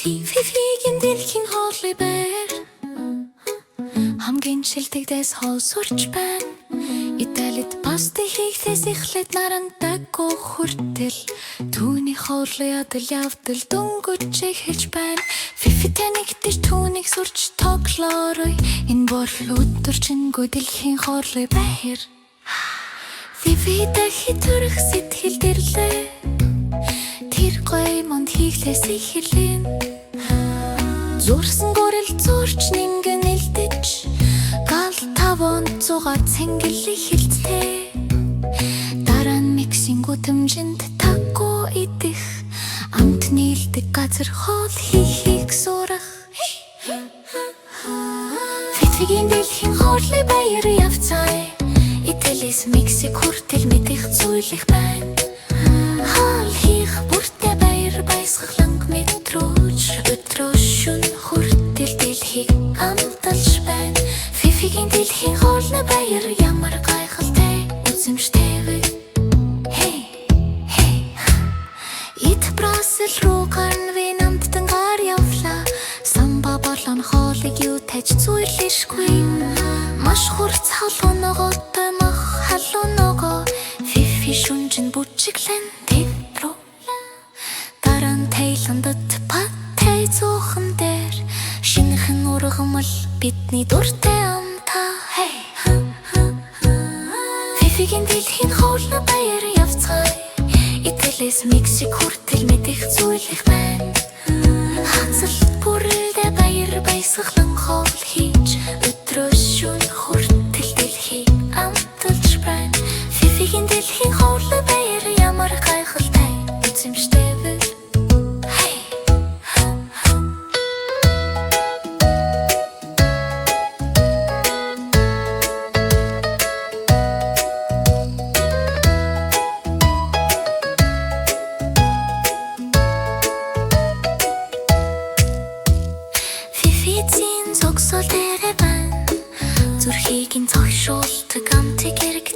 Фифигийн дэлхийн хоолой байр хамгийн шилдэгдээс хоол сурч байна. Италид паста хийхлээс эхлээд нарандаг хүртэл түүний хоолой ядал явдал дөнгөж эхэлж байна. Фифи танигдэж түүнийг сурч тоглоорой. Энэ бол өдөржингөө дэлхийн хоолой байр. Фифи дахи төрөх сэтгэл дэрлээ. Тэр гой монд хийхлээс эхэлэн зурсан гурил зурч нингэн элдэж гал таван зугаа цэнгэл эхэлцтэй. Дараа нь миксийн гүтэмжинд тако идэх амт нийлдэг газар хоол хийхийг сурах. Фифигийн дэлхийн хоолой баяр явцай. Италис Мексик хүртэл мэдэх зүйл их байна. Хоол хийх бүртээ баяр баясгалан мэдрүүч өдрөө шүн хүртэл дэлхийг амталж байна. Фифигийн дэлхийн хоолой баяр ямар гайхалтай үзэмжтэй вэ? Ит Брасел руу гарн намтдан гар явлаа. Самба болон хоолыг юу тач зүйлшгүй. Маш хурц халууноготой мах халууногоо Фифи шүнжин бүжиглэн тэврүү. Дараа нь Таиландд паттэй зуухан дээр шинэхэн ургамал бидний дуртай амтаа. Фифигийн дэлхийн хоолой баяр явцгаая. Италис Мексик хүртэл мэдэх зүйл их байна. Хацал бүрэлдээ баяр баясгалан хоол хийж өдрөө шүн хүртэл дэлхийг амталж байна. Фифигийн дэлхийн хоолой баяр ямар гайхалтай үзэмжтэй вэ? Фифицийн зогсол дээрээ байна. Зүрхийг нь зогшуулдаг амтыг эрг